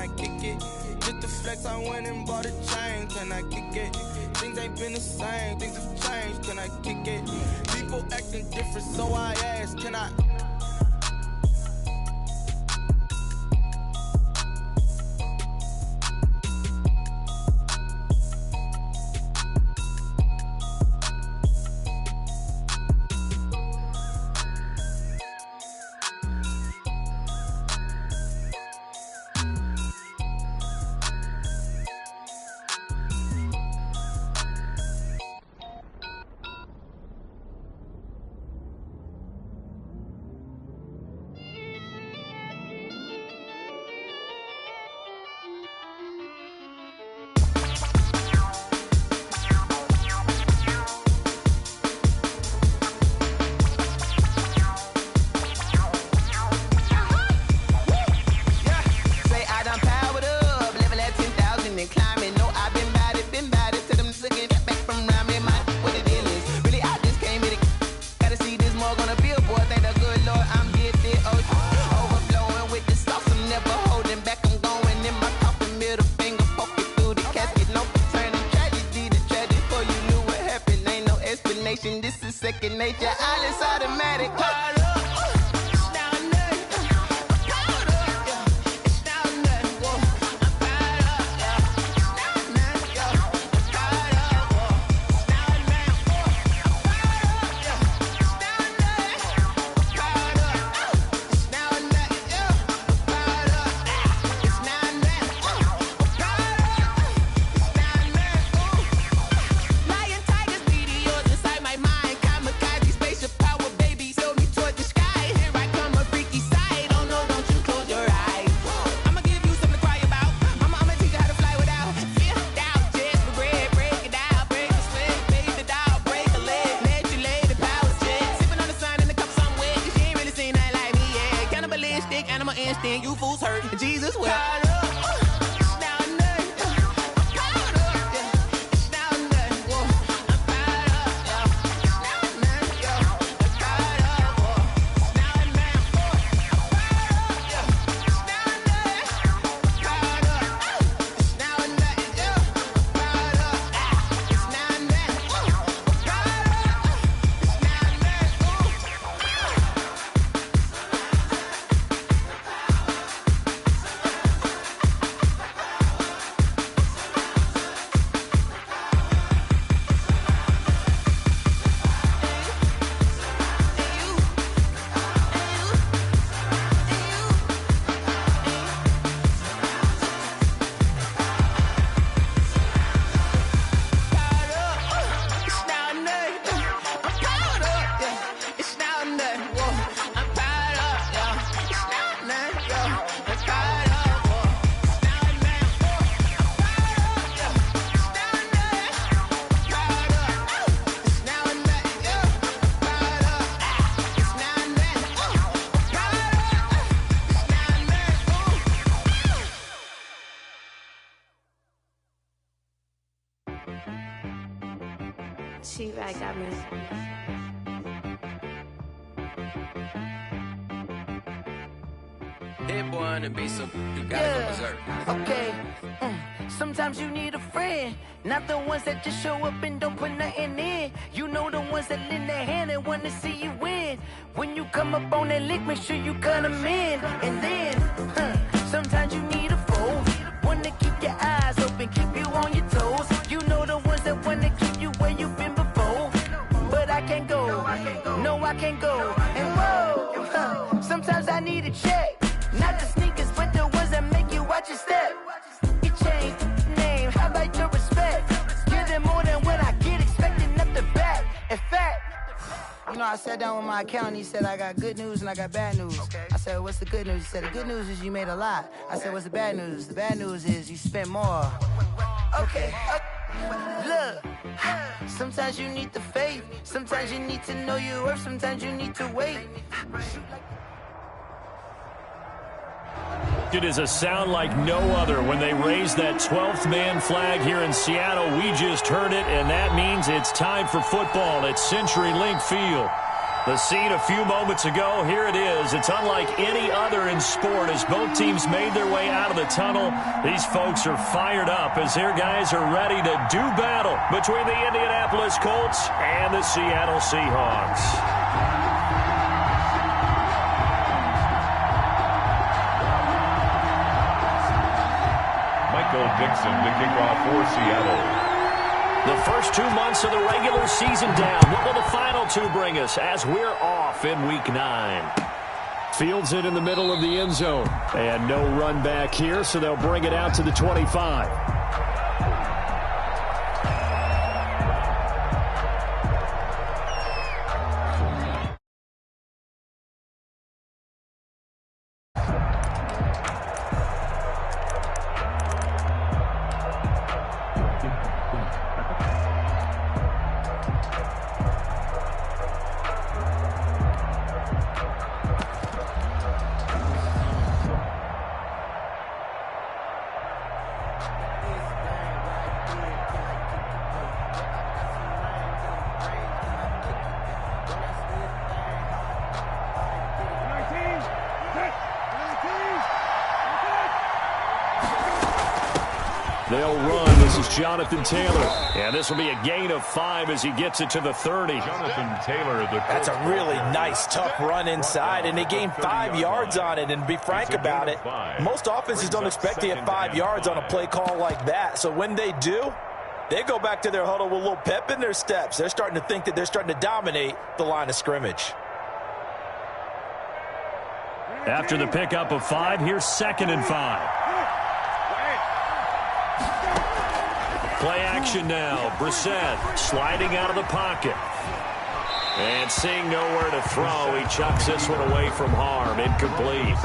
I kick it? Just to flex, I went and bought a chain, can I kick it? Things ain't been the same, things have changed, can I kick it? People acting different, so I ask, can I? This is second nature, all is automatic. Animal instinct, you fools hurt. Jesus will. She right got me. Hit boy on the beat, so you gotta go berserk. Okay. Sometimes you need a friend, not the ones that just show up and don't put nothing in. You know the ones that lend their hand and want to see you win. When you come up on that lick, make sure you cut them in. And then, sometimes you need a foe, one to keep your eyes open, keep you on your toes. You know the ones that want to keep you where you've been before. But I can't go, no I can't go. And whoa, sometimes I need a check. Not the sneakers, but the ones that make you watch your step. You change name, how about your respect? Give them more than what I get, expecting up the back. In fact, you know, I sat down with my accountant, he said I got good news and I got bad news. I said, what's the good news? He said, the good news is you made a lot. I said, what's the bad news? The bad news is you spent more. Okay. Look, sometimes you need the faith, sometimes you need to know your worth, sometimes you need to wait. It is a sound like no other when they raise that 12th man flag here in Seattle. We just heard it, and that means it's time for football at CenturyLink Field. The scene a few moments ago, here it is. It's unlike any other in sport as both teams made their way out of the tunnel. These folks are fired up as their guys are ready to do battle between the Indianapolis Colts and the Seattle Seahawks. Michael Dixon to kick off for Seattle. The first 2 months of the regular season down. What will the final 2 bring us as we're off in Week 9? Fields it in the middle of the end zone. And no run back here, so they'll bring it out to the 25. They'll run. This is Jonathan Taylor. And this will be a gain of 5 as he gets it to the 30. Jonathan Taylor. That's a really nice, tough run inside, and they gained 5 yards on it. And to be frank about it, most offenses don't expect to get 5 yards on a play call like that. So when they do, they go back to their huddle with a little pep in their steps. They're starting to think that they're starting to dominate the line of scrimmage. After the pickup of 5, here's 2nd and 5. Play action now. Brissett sliding out of the pocket. And seeing nowhere to throw, he chucks this one away from harm. Incomplete.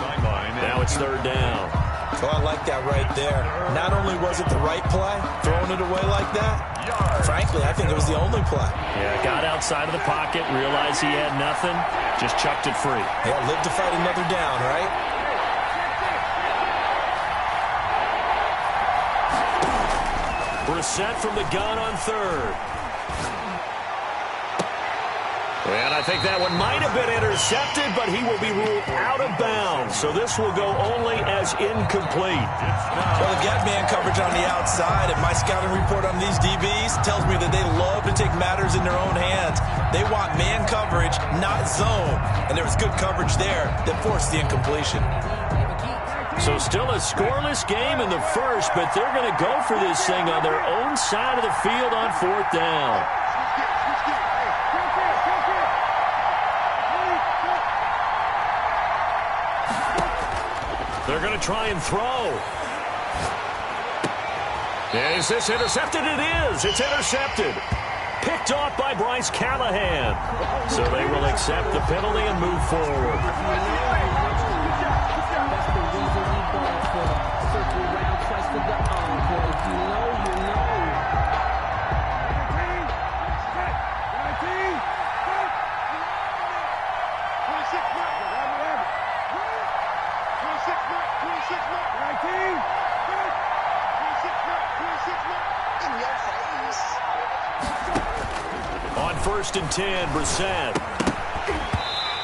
Now it's 3rd down. So I like that right there. Not only was it the right play, throwing it away like that, frankly, I think it was the only play. Yeah, got outside of the pocket, realized he had nothing, just chucked it free. Yeah, live to fight another down, right? Brissett from the gun on 3rd. And I think that one might have been intercepted, but he will be ruled out of bounds. So this will go only as incomplete. Well, they've got man coverage on the outside, and my scouting report on these DBs tells me that they love to take matters in their own hands. They want man coverage, not zone. And there was good coverage there that forced the incompletion. So still a scoreless game in the first, but they're going to go for this thing on their own side of the field on 4th down. They're going to try and throw. Is this intercepted? It is. It's intercepted. Picked off by Bryce Callahan. So they will accept the penalty and move forward. On 1st and 10, Brissett.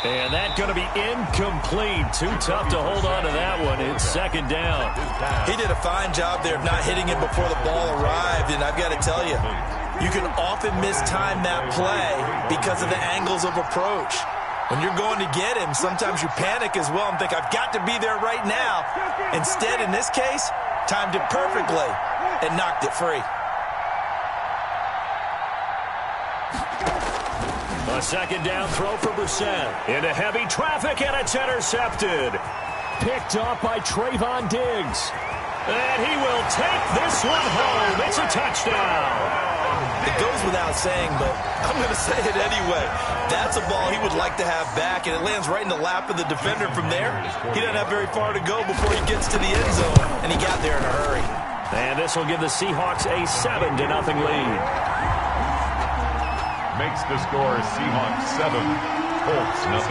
And that's going to be incomplete. Too tough to hold on to that one. It's 2nd down. He did a fine job there of not hitting it before the ball arrived. And I've got to tell you, you can often mistime that play because of the angles of approach. When you're going to get him, sometimes you panic as well and think, I've got to be there right now. Instead, in this case, timed it perfectly and knocked it free. A 2nd down throw for Brissett. Into heavy traffic, and it's intercepted. Picked off by Trayvon Diggs. And he will take this one home. It's a touchdown. It goes without saying, but I'm going to say it anyway. That's a ball he would like to have back, and it lands right in the lap of the defender from there. He doesn't have very far to go before he gets to the end zone, and he got there in a hurry. And this will give the Seahawks a 7-0 lead. Makes the score Seahawks 7, Colts 0.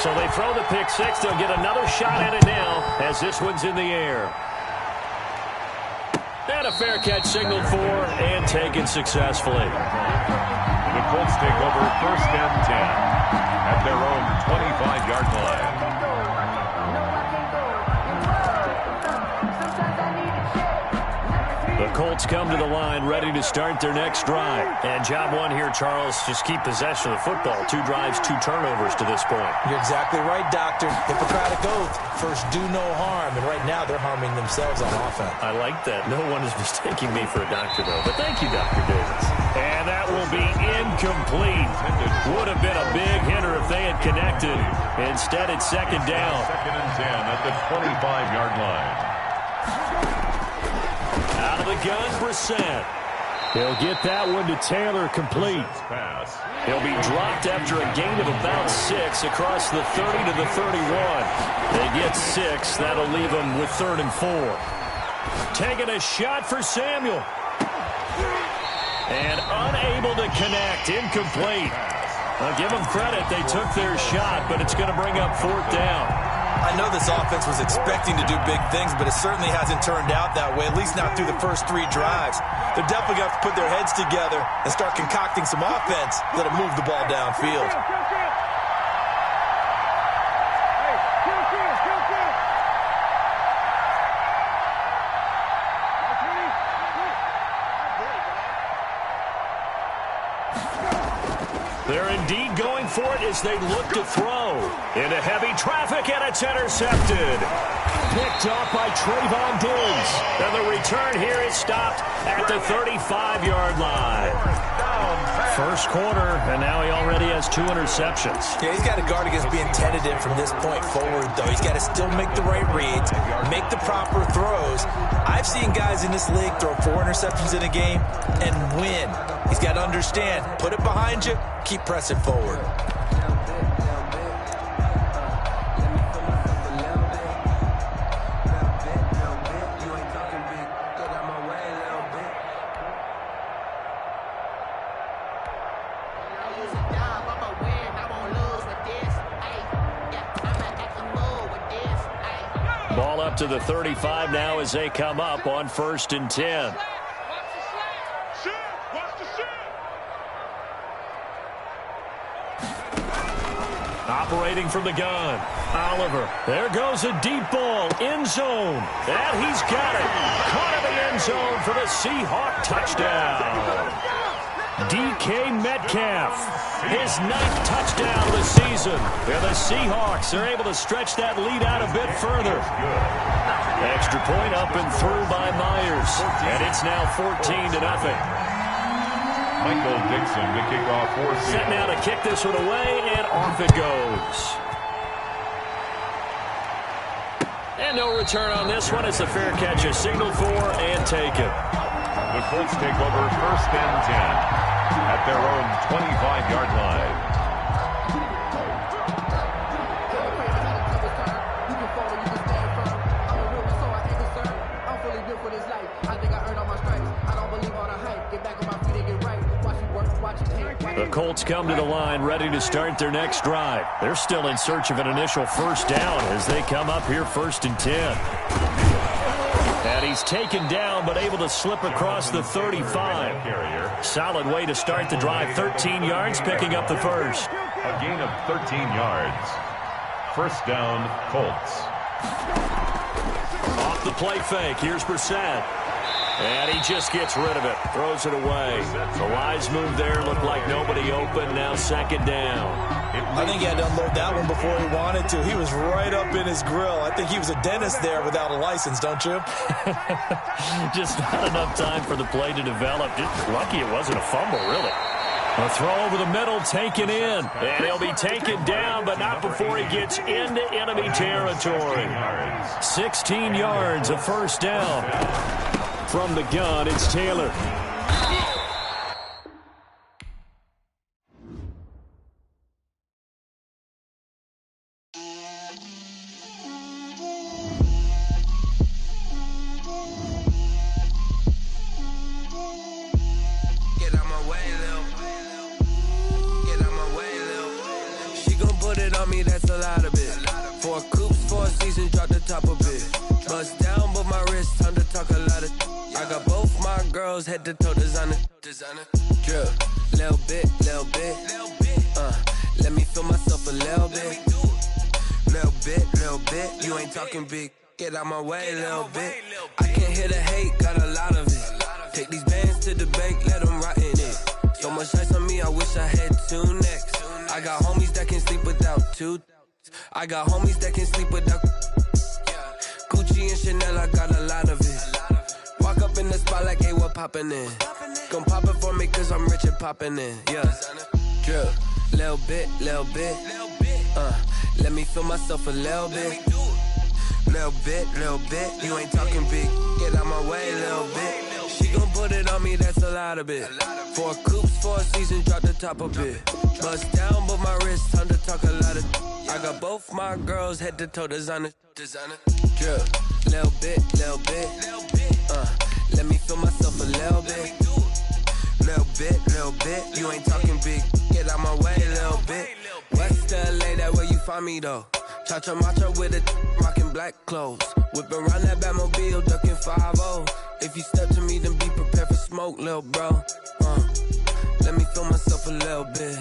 So they throw the pick 6. They'll get another shot at it now as this one's in the air. And a fair catch signaled for and taken successfully. The Colts take over 1st and 10 at their own 25-yard line. The Colts come to the line ready to start their next drive. And job one here, Charles, just keep possession of the football. 2 drives, 2 turnovers to this point. You're exactly right, Doctor. Hippocratic oath. First, do no harm. And right now, they're harming themselves on offense. I like that. No one is mistaking me for a doctor, though. But thank you, Dr. Davis. And that will be incomplete. Would have been a big hitter if they had connected. Instead, it's 2nd down. 2nd and 10 at the 25-yard line. Out of the gun, Brissett. He'll get that one to Taylor complete. He'll be dropped after a gain of about 6 across the 30 to the 31. They get 6. That'll leave them with 3rd and 4. Taking a shot for Samuel. And unable to connect. Incomplete. I'll give them credit. They took their shot, but it's going to bring up 4th down. I know this offense was expecting to do big things, but it certainly hasn't turned out that way, at least not through the first 3 drives. They're definitely going to have to put their heads together and start concocting some offense that'll move the ball downfield. They're indeed going for it as they look to throw. Into heavy traffic, and it's intercepted. Picked off by Trayvon Diggs. And the return here is stopped at the 35-yard line. First quarter, and now he already has 2 interceptions. Yeah, he's got to guard against being tentative from this point forward, though. He's got to still make the right reads, make the proper throws. I've seen guys in this league throw 4 interceptions in a game and win. He's got to understand, put it behind you, keep pressing forward. Ball up to the 35 now as they come up on 1st and 10. Operating from the gun, Oliver. There goes a deep ball, end zone. And he's got it. Caught in the end zone for the Seahawk touchdown. DK Metcalf, his 9th touchdown of the season. And the Seahawks are able to stretch that lead out a bit further. Extra point up and through by Myers. And it's now 14-0. Michael Dixon to kick off for Seattle. Set now to kick this one away, and off it goes. And no return on this one. It's a fair catch, a signal for and taken. The Colts take over 1st and 10 at their own 25-yard line. The Colts come to the line ready to start their next drive. They're still in search of an initial 1st down as they come up here 1st and 10. And he's taken down but able to slip across the 35. Solid way to start the drive. 13 yards, picking up the first. A gain of 13 yards. 1st down, Colts. Off the play fake. Here's Brissett. And he just gets rid of it. Throws it away. The wise move there. Looked like nobody open. Now 2nd down. I think he had to unload that one before he wanted to. He was right up in his grill. I think he was a dentist there without a license, don't you? Just not enough time for the play to develop. Just lucky it wasn't a fumble, really. A throw over the middle, taken in. And he'll be taken down, but not before he gets into enemy territory. 16 yards, a 1st down. From the gun, it's Taylor. Head to toe designer, drip. Little bit, little bit. Let me feel myself a little bit. Little bit. You ain't talking big. Get out my way a little bit. I can't hear the hate, got a lot of it. Take these bands to the bank, let them rot in it. So much ice on me, I wish I had 2 necks. I got homies that can sleep without 2. I got homies that can sleep without Gucci and Chanel, I got a lot of it. Walk up in the spot like, hey, what poppin' in? Gon' pop it for me cause I'm rich and poppin' in, yeah. Drip, little bit. Let me feel myself a little bit. Little bit. You ain't talking big. Get out my way a little bit. She gon' put it on me, that's a lot of it. 4 coops, 4 seasons, drop the top a bit. Bust down, but my wrist, time to talk a lot of. I got both my girls head to toe designer. Drip, little bit. Let me feel myself a little bit. Little bit. You ain't talking big. Get out my way a little bit. West LA, that where you find me though. Cha-cha matcha with a rockin' black clothes. Whippin' around that Batmobile, duckin' 5-0. If you step to me, then be prepared for smoke, lil' bro. Let me feel myself a little bit.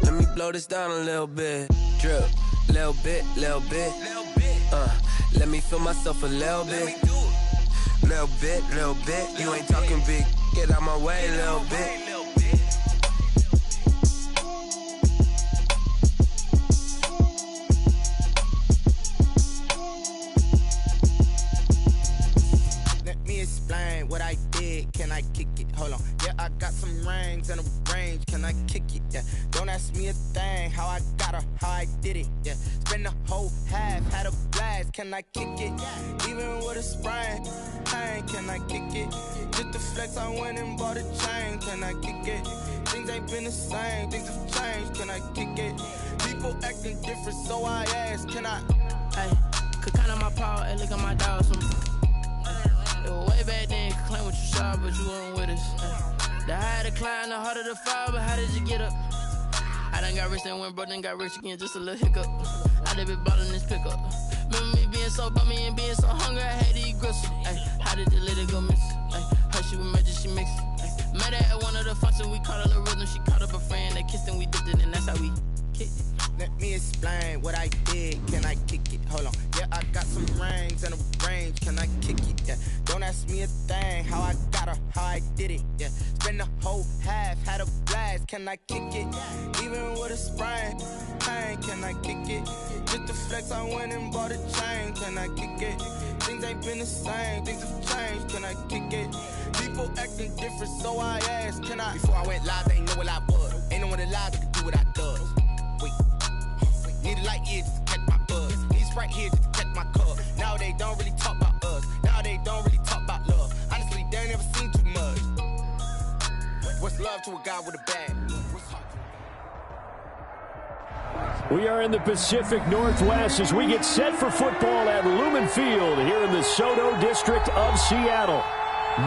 Let me blow this down a little bit. Drip, little bit. Let me feel myself a little bit. Little bit. You ain't talking big. Get out my way a little bit. Explain what I did, can I kick it? Hold on, yeah, I got some rings and a range, can I kick it? Yeah, don't ask me a thing, how I got her, how I did it. Yeah, spend the whole half, had a blast, can I kick it? Even with a sprain, pain, can I kick it? Just the flex, I went and bought a chain, can I kick it? Things ain't been the same, things have changed, can I kick it? People acting different, so I ask, can I? Hey, could count on my power and look at my dogs. It was way back then, you could claim what you saw, but you weren't with us. The higher the climb, the harder the fall, but how did you get up? I done got rich and went broke, then got rich again, just a little hiccup. I done been ballin' this pickup. Remember me being so bummy and being so hungry, I had to eat gristle. How did the lady go miss? Her she was magic, she mixed. Met her at one of the functions, we caught a little rhythm. She caught up a friend, they kissed and we dipped it, and that's how we kicked it. Let me explain what I did, can I kick it? Hold on, yeah, I got some rings and a range, can I kick it? Yeah, don't ask me a thing, how I got her, how I did it. Yeah, spend the whole half, had a blast, can I kick it? Even with a sprain, pain, can I kick it? Just the flex, I went and bought a chain, can I kick it? Things ain't been the same, things have changed, can I kick it? People acting different, so I asked, can I? Before I went live, they ain't know what I was. Ain't no one alive that could do what I does. Wait. Need a light here just to catch my buzz. Need Sprite here just to catch my cup. Now they don't really talk about us. Now they don't really talk about love. Honestly, they ain't never seen too much. What's love to a guy with a bag? We are in the Pacific Northwest as we get set for football at Lumen Field here in the Soto District of Seattle.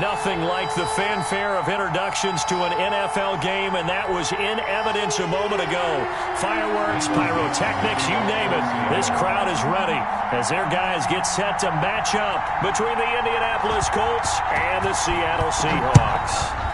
Nothing like the fanfare of introductions to an NFL game, and that was in evidence a moment ago. Fireworks, pyrotechnics, you name it. This crowd is ready as their guys get set to match up between the Indianapolis Colts and the Seattle Seahawks.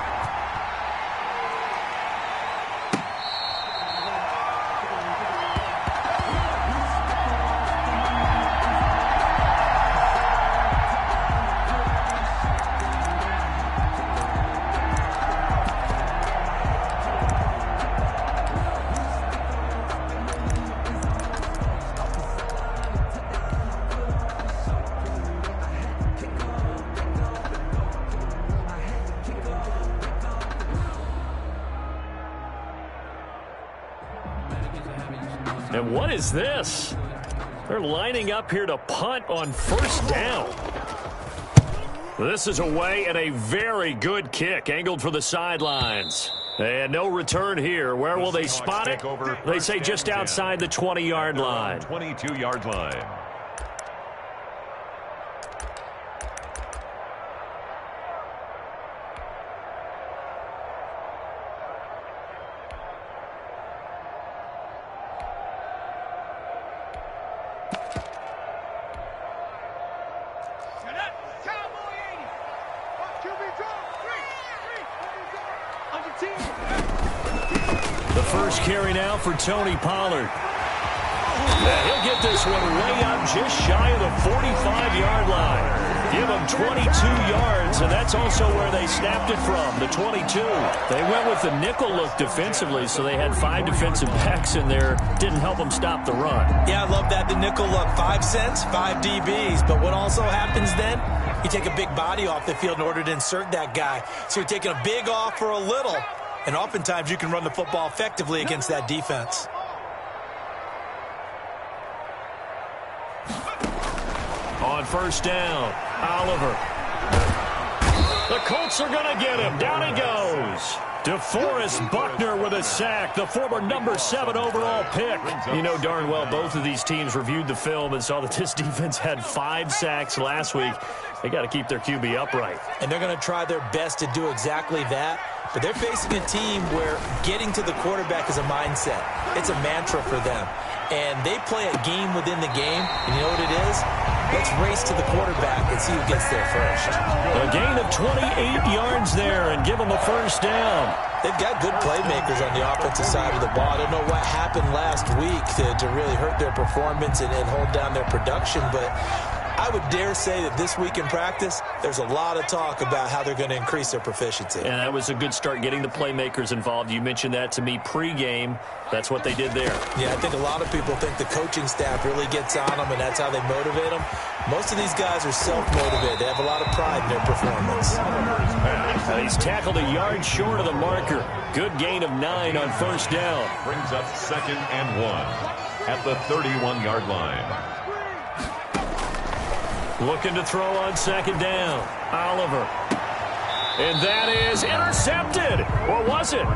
And what is this? They're lining up here to punt on first down. This is away and a very good kick angled for the sidelines. And no return here. Where will they spot it? They say just outside the 20-yard line. 22-yard line. The first carry now for Tony Pollard. And he'll get this one way up just shy of the 45-yard line. Give them 22 yards, and that's also where they snapped it from, the 22. They went with the nickel look defensively, so they had 5 defensive backs in there. Didn't help them stop the run. Yeah, I love that, the nickel look. 5 cents, 5 DBs. But what also happens then, you take a big body off the field in order to insert that guy. So you're taking a big off for a little, and oftentimes you can run the football effectively against that defense. On first down, Oliver. The Colts are going to get him. Down he goes. DeForest Buckner with a sack, the former number 7 overall pick. You know darn well both of these teams reviewed the film and saw that this defense had 5 sacks last week. They got to keep their QB upright. And they're going to try their best to do exactly that. But they're facing a team where getting to the quarterback is a mindset. It's a mantra for them. And they play a game within the game. And you know what it is? Let's race to the quarterback and see who gets there first. A gain of 28 yards there and give them a first down. They've got good playmakers on the offensive side of the ball. I don't know what happened last week to really hurt their performance and hold down their production, but I would dare say that this week in practice, there's a lot of talk about how they're going to increase their proficiency. And that was a good start, getting the playmakers involved. You mentioned that to me pregame. That's what they did there. Yeah, I think a lot of people think the coaching staff really gets on them, and that's how they motivate them. Most of these guys are self-motivated. They have a lot of pride in their performance. He's tackled a yard short of the marker. Good gain of 9 on first down. Brings up 2nd and 1 at the 31-yard line. Looking to throw on 2nd down. Oliver. And that is intercepted. Or was it?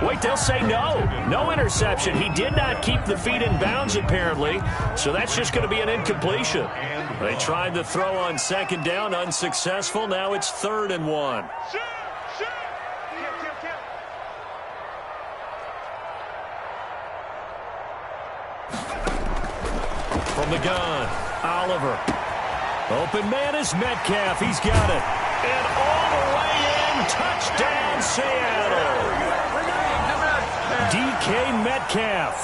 Wait, they'll say no. No interception. He did not keep the feet in bounds, apparently. So that's just going to be an incompletion. They tried to throw on 2nd down. Unsuccessful. Now it's 3rd and 1. From the gun, Oliver. Open man is Metcalf. He's got it. And all the way in. Touchdown, Seattle. DK Metcalf.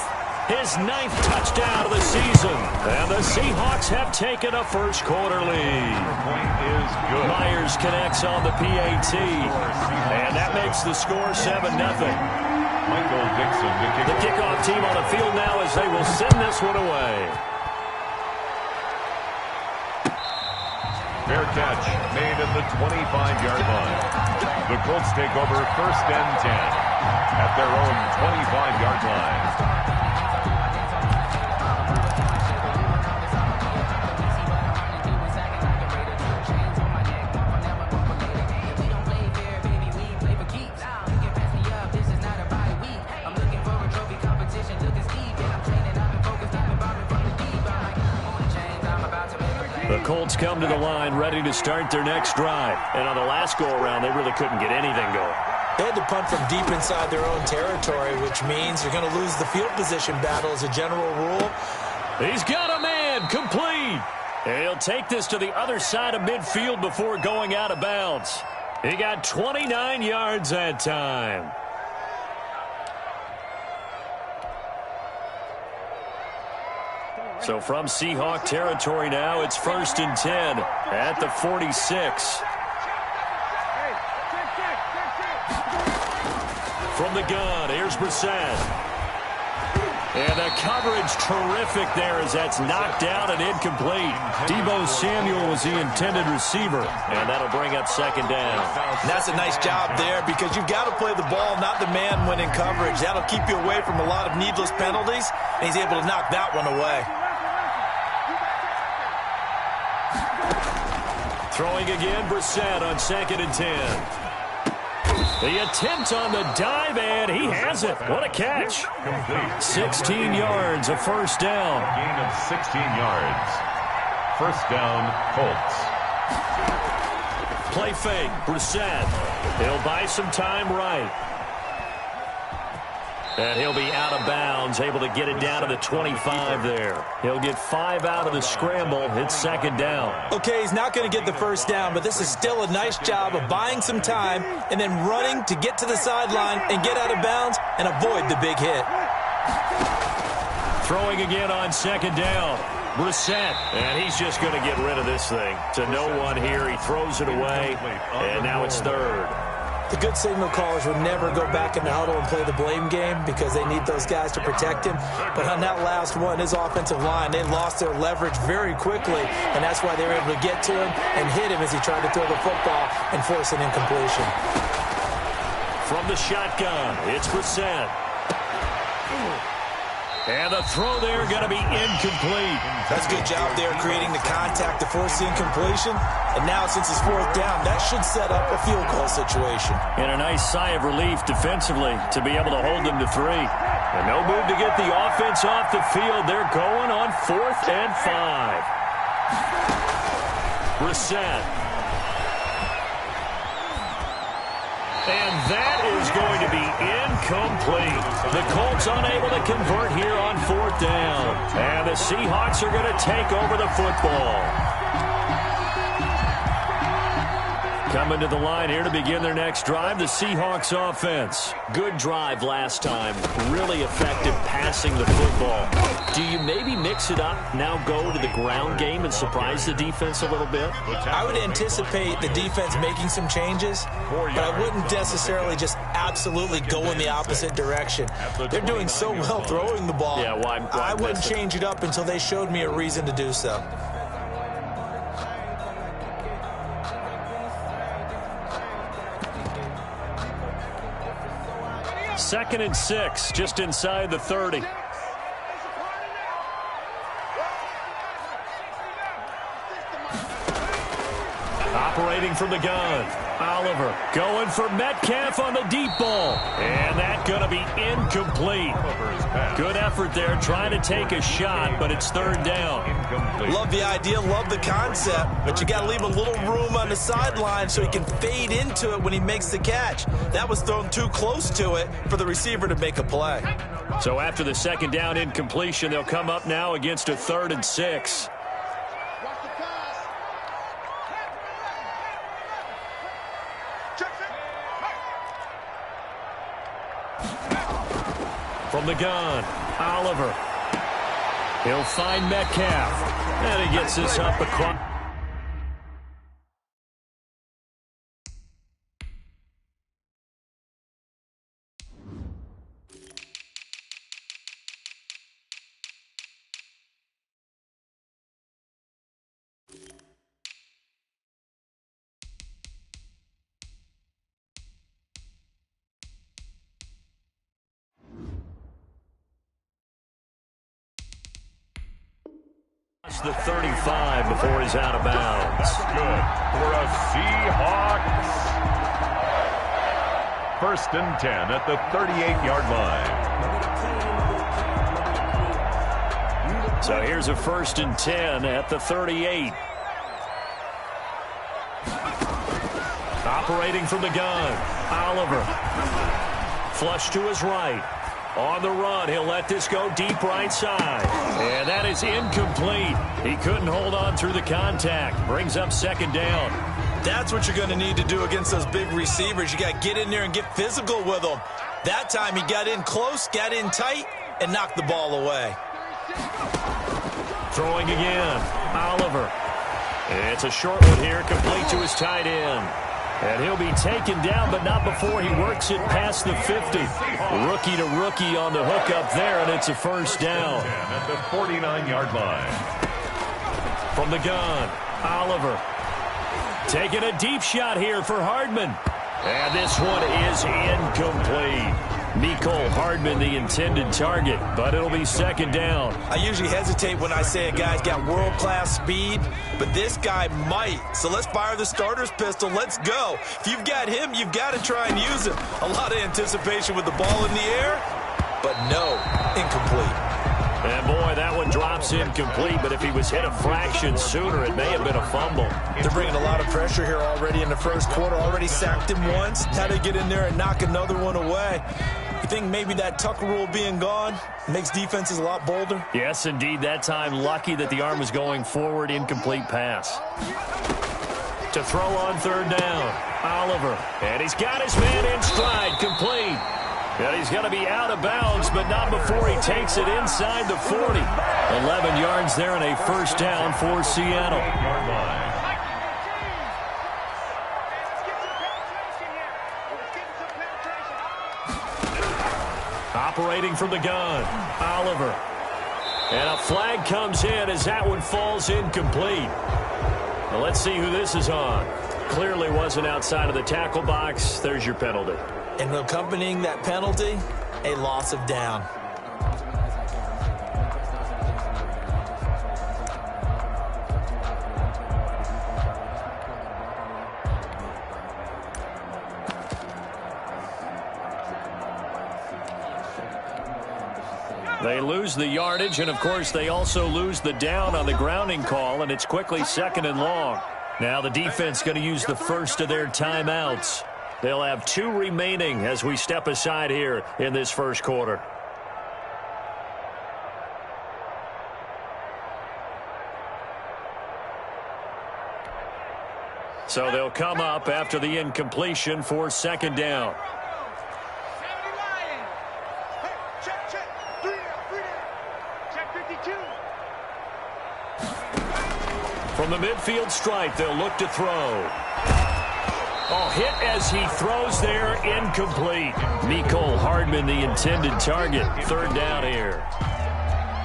His 9th touchdown of the season. And the Seahawks have taken a first quarter lead. Myers connects on the PAT. And that makes the score 7-0. Michael Dixon to kick. The kickoff team on the field now as they will send this one away. Fair catch made at the 25-yard line. The Colts take over 1st and 10 at their own 25-yard line. The Colts come to the line ready to start their next drive. And on the last go-around, they really couldn't get anything going. They had to punt from deep inside their own territory, which means you're going to lose the field position battle as a general rule. He's got a man complete. And he'll take this to the other side of midfield before going out of bounds. He got 29 yards that time. So from Seahawk territory now, it's 1st and 10 at the 46. From the gun, here's Brissett. And the coverage terrific there as that's knocked down and incomplete. Deebo Samuel was the intended receiver. And that'll bring up 2nd down. And that's a nice job there because you've got to play the ball, not the man when in coverage. That'll keep you away from a lot of needless penalties. And he's able to knock that one away. Throwing again, Brissett on 2nd and 10. The attempt on the dive, and he has it. What a catch. 16 yards, a first down. Gain of 16 yards. First down, Colts. Play fake, Brissett. He'll buy some time right. And he'll be out of bounds, able to get it down to the 25 there. He'll get 5 out of the scramble. It's second down. Okay, he's not going to get the first down, but this is still a nice job of buying some time and then running to get to the sideline and get out of bounds and avoid the big hit. Throwing again on second down. Brissett, and he's just going to get rid of this thing. To no one here. He throws it away, and now it's third. The good signal callers would never go back in the huddle and play the blame game because they need those guys to protect him. But on that last one, his offensive line, they lost their leverage very quickly, and that's why they were able to get to him and hit him as he tried to throw the football and force an incompletion. From the shotgun, it's Brissett. And the throw there going to be incomplete. That's a good job there creating the contact to force the incompletion. And now since it's fourth down, that should set up a field goal situation. And a nice sigh of relief defensively to be able to hold them to 3. And no move to get the offense off the field. They're going on 4th and 5. Brissett. And that is going to be incomplete. The Colts unable to convert here on 4th down. And the Seahawks are going to take over the football. Coming to the line here to begin their next drive, the Seahawks offense. Good drive last time. Really effective passing the football. Do you maybe mix it up, now go to the ground game and surprise the defense a little bit? I would anticipate the defense making some changes, but I wouldn't necessarily just absolutely go in the opposite direction. They're doing so well throwing the ball. Yeah, why I wouldn't change it up until they showed me a reason to do so. Second and 6, just inside the 30. Operating from the gun. Oliver going for Metcalf on the deep ball. And that's going to be incomplete. Good effort there trying to take a shot, but it's third down. Love the idea, love the concept, but you got to leave a little room on the sideline so he can fade into it when he makes the catch. That was thrown too close to it for the receiver to make a play. So after the second down incompletion, they'll come up now against a 3rd and 6. From the gun, Oliver. He'll find Metcalf. And he gets this up across. The 35 before he's out of bounds. Good for a Seahawks. 1st and 10 at the 38-yard line. So here's a 1st and 10 at the 38. Operating from the gun, Oliver. Flush to his right. On the run, he'll let this go deep right side. And that is incomplete. He couldn't hold on through the contact. Brings up second down. That's what you're going to need to do against those big receivers. You got to get in there and get physical with them. That time he got in close, got in tight, and knocked the ball away. Throwing again, Oliver. It's a short one here, complete to his tight end. And he'll be taken down, but not before he works it past the 50. Rookie to rookie on the hook up there, and it's a first down. At the 49-yard line. From the gun, Oliver. Taking a deep shot here for Hardman. And this one is incomplete. Mecole Hardman, the intended target, but it'll be second down. I usually hesitate when I say a guy's got world-class speed, but this guy might. So let's fire the starter's pistol. Let's go. If you've got him, you've got to try and use him. A lot of anticipation with the ball in the air, but no, incomplete. And boy, that one drops incomplete, but if he was hit a fraction sooner, it may have been a fumble. They're bringing a lot of pressure here already in the first quarter. Already sacked him once. Now they get in there and knock another one away. You think maybe that Tucker rule being gone makes defenses a lot bolder? Yes, indeed. That time, lucky that the arm was going forward. Incomplete pass. To throw on third down, Oliver. And he's got his man in stride, complete. And he's going to be out of bounds, but not before he takes it inside the 40. 11 yards there and a first down for Seattle. Operating from the gun, Oliver. And a flag comes in as that one falls incomplete. Now let's see who this is on. Clearly wasn't outside of the tackle box. There's your penalty. And accompanying that penalty, a loss of down. They lose the yardage, and of course they also lose the down on the grounding call, and it's quickly 2nd and long. Now the defense going to use the first of their timeouts. They'll have 2 remaining as we step aside here in this first quarter. So they'll come up after the incompletion for 2nd down. From the midfield stripe, they'll look to throw. Oh, hit as he throws there, incomplete. Mecole Hardman, the intended target. 3rd down here.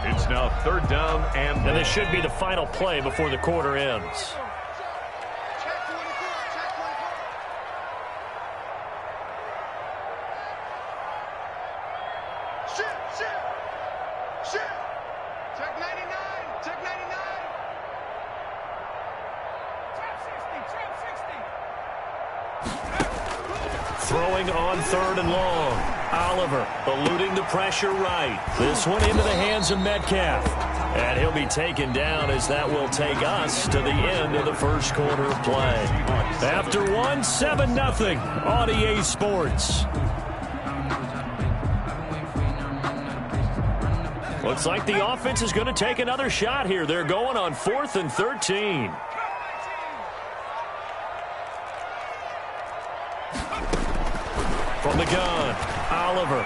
It's now 3rd down and this should be the final play before the quarter ends. Throwing on 3rd and long. Oliver eluding the pressure right. This one into the hands of Metcalf. And he'll be taken down as that will take us to the end of the first quarter of play. After one, 7-0 on EA Sports. Looks like the offense is going to take another shot here. They're going on 4th and 13. From the gun, Oliver.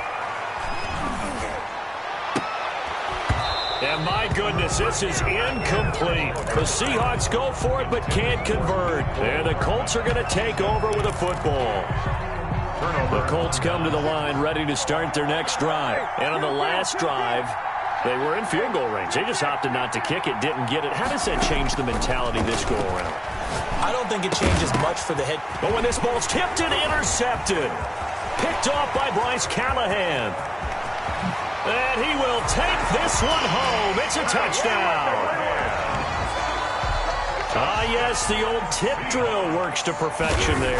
And my goodness, this is incomplete. The Seahawks go for it but can't convert. And the Colts are going to take over with a football. The Colts come to the line ready to start their next drive. And on the last drive, they were in field goal range. They just opted not to kick it, didn't get it. How does that change the mentality this go around? I don't think it changes much for the head. But when this ball's tipped and intercepted. Picked off by Bryce Callahan. And he will take this one home. It's a touchdown. Yes, the old tip drill works to perfection there.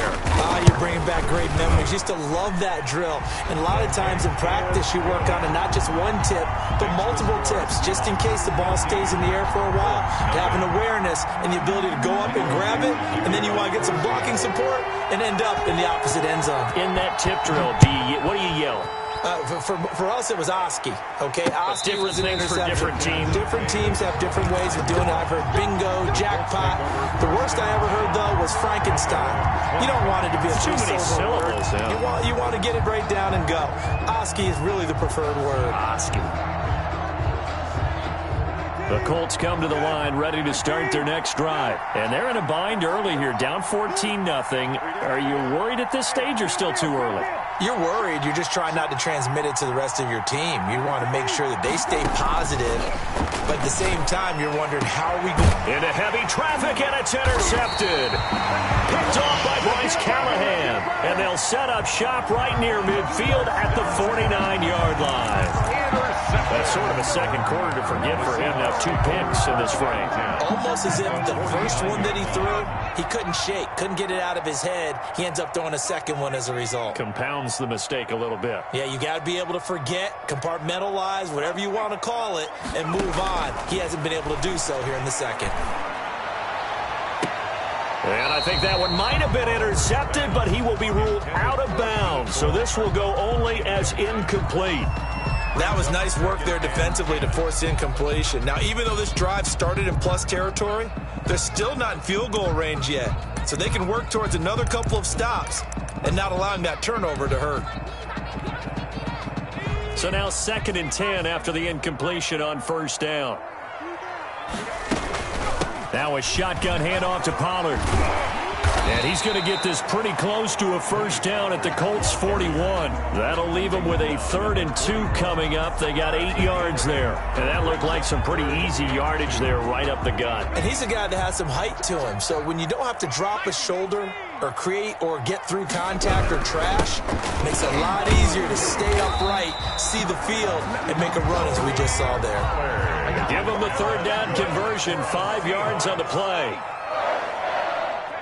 You're bringing back great memories. Used to love that drill. And a lot of times in practice, you work on it, not just one tip, but multiple tips, just in case the ball stays in the air for a while. To have an awareness and the ability to go up and grab it, and then you want to get some blocking support and end up in the opposite end zone. In that tip drill, what do you yell? For us, it was Oski. Okay, Oski was an interception. For different teams. Different teams have different ways of doing it. I've heard bingo, jackpot. The worst I ever heard, though, was Frankenstein. You don't want it to be a too many syllables. Yeah. You want to get it right down and go. Oski is really the preferred word. Oski. The Colts come to the line ready to start their next drive. And they're in a bind early here, down 14-0. Are you worried at this stage or still too early? You're worried. You're just trying not to transmit it to the rest of your team. You want to make sure that they stay positive. But at the same time, you're wondering, how are we going? Into heavy traffic, and it's intercepted. Picked off by Bryce Callahan. And they'll set up shop right near midfield at the 49-yard line. That's sort of a second quarter to forget for him. Now 2 picks in this frame. Almost as if the first one that he threw, he couldn't shake, couldn't get it out of his head. He ends up throwing a second one as a result. Compounds the mistake a little bit. Yeah, you got to be able to forget, compartmentalize, whatever you want to call it, and move on. He hasn't been able to do so here in the second. And I think that one might have been intercepted, but he will be ruled out of bounds. So this will go only as incomplete. That was nice work there defensively to force incompletion. Now, even though this drive started in plus territory, they're still not in field goal range yet. So they can work towards another couple of stops and not allowing that turnover to hurt. So now 2nd and 10 after the incompletion on 1st down. Now a shotgun handoff to Pollard. And he's going to get this pretty close to a 1st down at the Colts 41. That'll leave them with a 3rd and 2 coming up. They got 8 yards there. And that looked like some pretty easy yardage there right up the gut. And he's a guy that has some height to him. So when you don't have to drop a shoulder or create or get through contact or trash, it makes it a lot easier to stay upright, see the field, and make a run as we just saw there. Give him the 3rd down conversion, 5 yards on the play.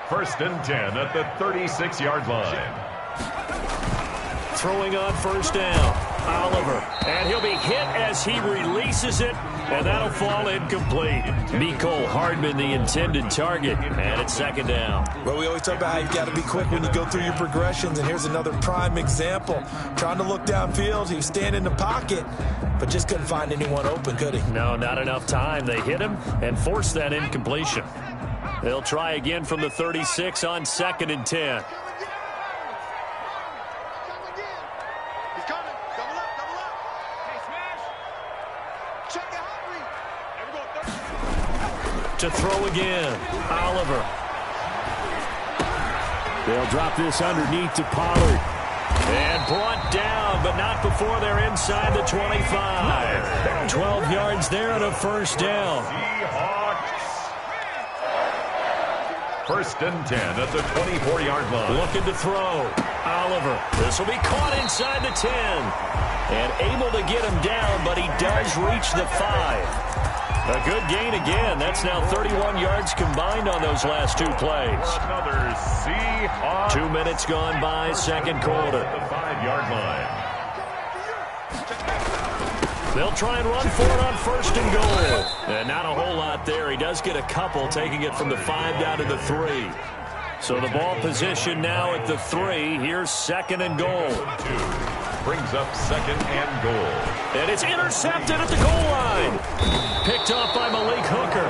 1st and 10 at the 36-yard line. Throwing on 1st down, Oliver. And he'll be hit as he releases it, and that'll fall incomplete. Mecole Hardman, the intended target, and it's 2nd down. Well, we always talk about how you've got to be quick when you go through your progressions, and here's another prime example. Trying to look downfield, he was standing in the pocket, but just couldn't find anyone open, could he? No, not enough time. They hit him and forced that incompletion. They'll try again from the 36 on 2nd and 10. To throw again, Oliver. They'll drop this underneath to Pollard. And brought down, but not before they're inside the 25. 12 yards there and a 1st down. 1st and 10 at the 24-yard line. Looking to throw. Oliver. This will be caught inside the 10. And able to get him down, but he does reach the 5. A good gain again. That's now 31 yards combined on those last 2 plays. Another Seahawks. 2 minutes gone by, 2nd quarter. The 5-yard line. They'll try and run for it on 1st and goal. And not a whole lot there. He does get a couple, taking it from the 5 down to the 3. So the ball position now at the 3. Here's 2nd and goal. 2 brings up 2nd and goal. And it's intercepted at the goal line. Picked off by Malik Hooker.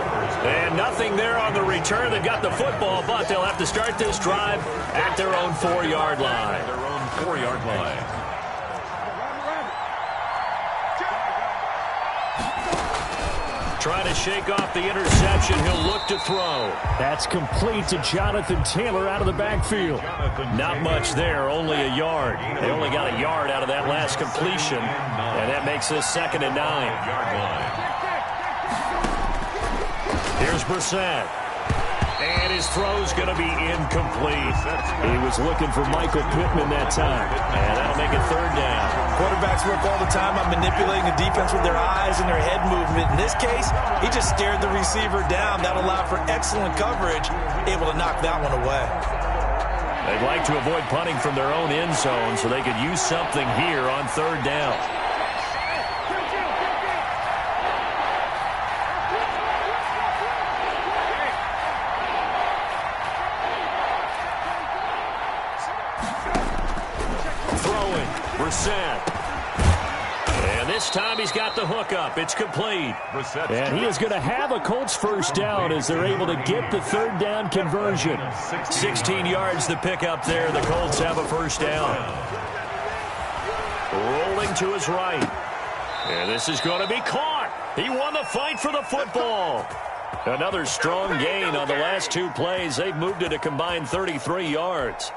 And nothing there on the return. They've got the football, but they'll have to start this drive at their own 4-yard line. Their own 4-yard line. Trying to shake off the interception. He'll look to throw. That's complete to Jonathan Taylor out of the backfield. Not much there, only a yard. They only got a yard out of that last completion, and that makes this 2nd and 9. Here's Brissett. And his throw's going to be incomplete. He was looking for Michael Pittman that time. And that'll make it 3rd down. Quarterbacks work all the time on manipulating the defense with their eyes and their head movement. In this case, he just stared the receiver down. That allowed for excellent coverage, able to knock that one away. They'd like to avoid punting from their own end zone so they could use something here on 3rd down. Brissett. And this time he's got the hook up. It's complete. And he is going to have a Colts 1st down as they're able to get the 3rd down conversion. 16 yards to pick up there. The Colts have a 1st down. Rolling to his right. And this is going to be caught. He won the fight for the football. Another strong gain on the last 2 plays. They've moved it a combined 33 yards.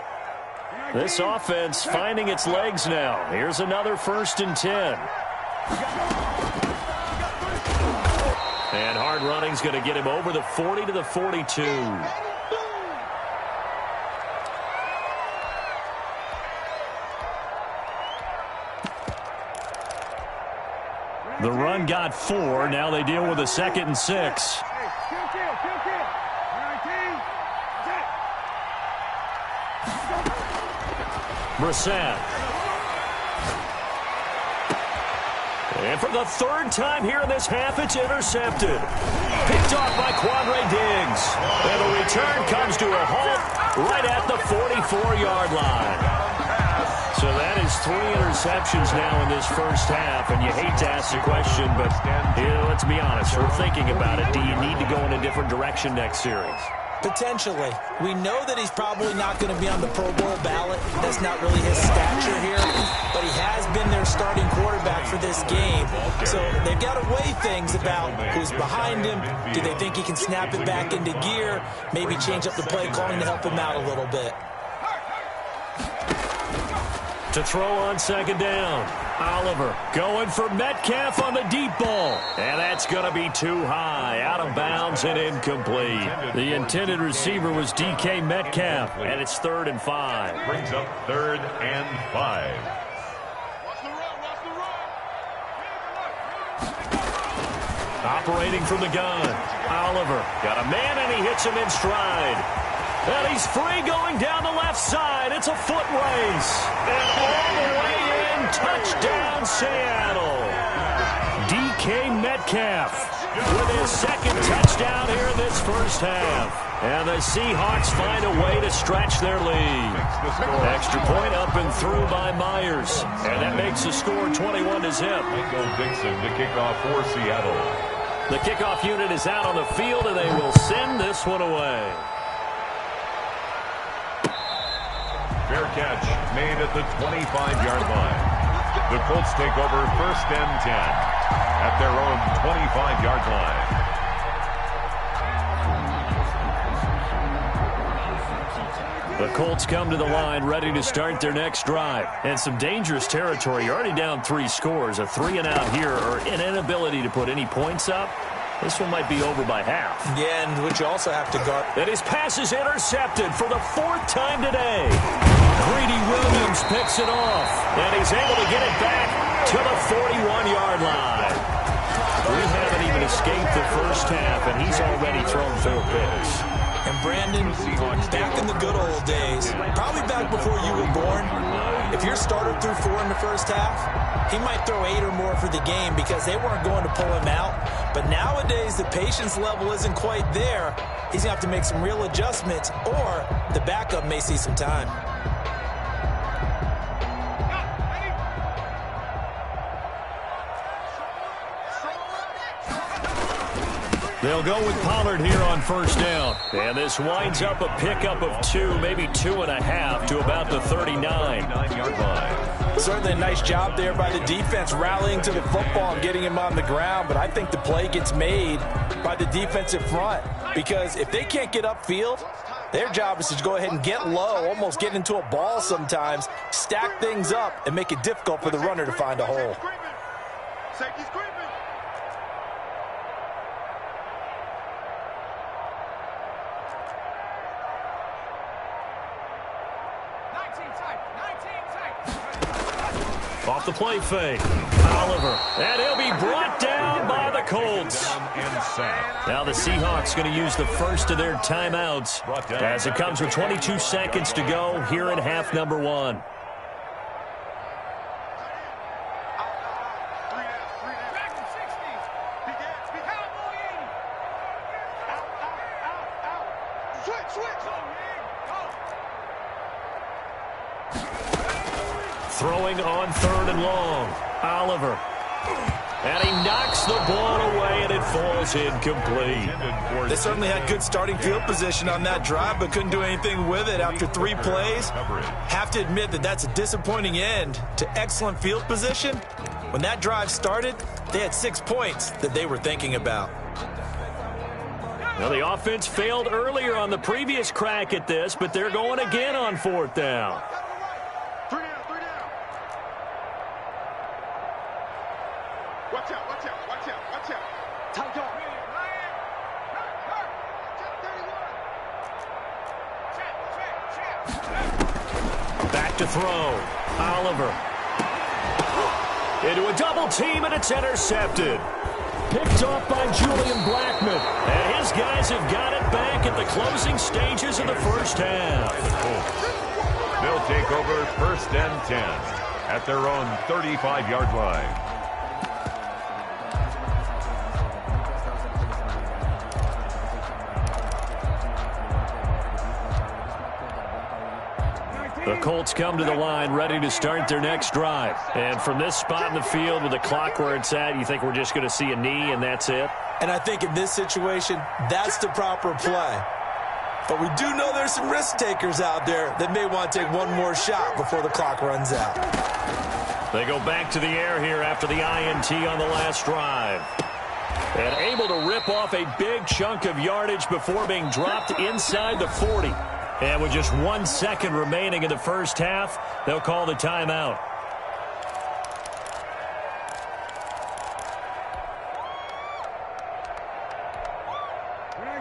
This offense finding its legs now. Here's another 1st and 10. And hard running's going to get him over the 40 to the 42. The run got 4. Now they deal with a 2nd and 6. Brissett. And for the third time here in this half, it's intercepted. Picked off by Quandre Diggs. And the return comes to a halt right at the 44-yard line. So that is 3 interceptions now in this first half, and you hate to ask the question, but let's be honest, we're thinking about it. Do you need to go in a different direction next series? Potentially. We know that he's probably not going to be on the Pro Bowl ballot. That's not really his stature here, but he has been their starting quarterback for this game. So they've got to weigh things about who's behind him. Do they think he can snap it back into gear? Maybe change up the play calling to help him out a little bit. To throw on second down. Oliver going for Metcalf on the deep ball. And that's going to be too high. Out of bounds and incomplete. The intended receiver was DK Metcalf. And it's 3rd and 5. Brings up 3rd and 5. Operating from the gun. Oliver got a man and he hits him in stride. And he's free going down the left side. It's a foot race. And all the way in, touchdown Seattle. DK Metcalf with his 2nd touchdown here in this first half. And the Seahawks find a way to stretch their lead. Extra point up and through by Myers. And that makes the score 21-0. Michael Dixon to kick off for Seattle. The kickoff unit is out on the field, and they will send this one away. Fair catch made at the 25-yard line. The Colts take over 1st and 10 at their own 25-yard line. The Colts come to the line ready to start their next drive. And some dangerous territory. You're already down 3 scores. A 3-and-out here or an inability to put any points up. This one might be over by half. Yeah, and which you also have to guard. And his pass is intercepted for the 4th time today. Greedy Williams picks it off. And he's able to get it back to the 41-yard line. We haven't even escaped the first half, and he's already thrown 4 picks. And Brandon, back in the good old days, probably back before you were born, if your starter threw 4 in the first half, he might throw 8 or more for the game because they weren't going to pull him out. But nowadays, the patience level isn't quite there. He's going to have to make some real adjustments, or the backup may see some time. They'll go with Pollard here on 1st down. And this winds up a pickup of 2, maybe 2.5 to about the 39-yard line. Certainly a nice job there by the defense rallying to the football and getting him on the ground. But I think the play gets made by the defensive front because if they can't get upfield, their job is to go ahead and get low, almost get into a ball sometimes, stack things up, and make it difficult for the runner to find a hole. Safety's creeping. Off the play fake. Oliver. And he'll be brought down by the Colts. Now the Seahawks going to use the first of their timeouts as it comes with 22 seconds to go here in half number 1. Throwing on 3rd and long. Oliver. And he knocks the ball away, and it falls incomplete. They certainly had good starting field position on that drive, but couldn't do anything with it after 3 plays. Have to admit that that's a disappointing end to excellent field position. When that drive started, they had 6 points that they were thinking about. Well, the offense failed earlier on the previous crack at this, but they're going again on 4th down. Watch out, watch out, watch out, watch out. Time to Back to throw. Oliver. Into a double team, and it's intercepted. Picked off by Julian Blackman. And his guys have got it back at the closing stages of the first half. They'll take over 1st and 10 at their own 35-yard line. The Colts come to the line ready to start their next drive. And from this spot in the field with the clock where it's at, you think we're just going to see a knee and that's it? And I think in this situation, that's the proper play. But we do know there's some risk takers out there that may want to take one more shot before the clock runs out. They go back to the air here after the INT on the last drive. And able to rip off a big chunk of yardage before being dropped inside the 40. And with just 1 second remaining in the first half, they'll call the timeout.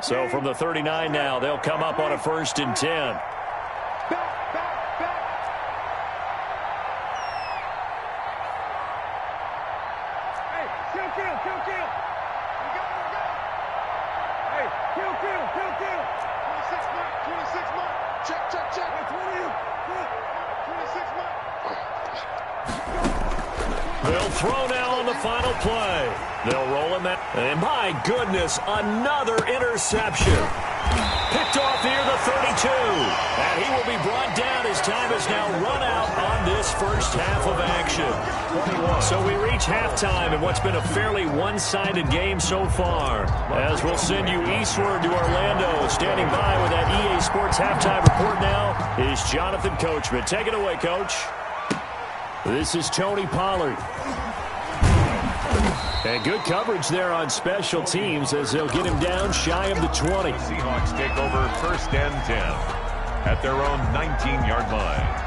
So from the 39 now, they'll come up on a 1st and 10. They'll throw now on the final play. They'll roll him out. And my goodness, another interception. Picked off near the 32. And he will be brought down as time has now run out on this first half of action. So we reach halftime in what's been a fairly one-sided game so far. As we'll send you eastward to Orlando. Standing by with that EA Sports halftime report now is Jonathan Coachman. Take it away, Coach. This is Tony Pollard. And good coverage there on special teams as they'll get him down shy of the 20. Seahawks take over 1st and 10 at their own 19-yard line.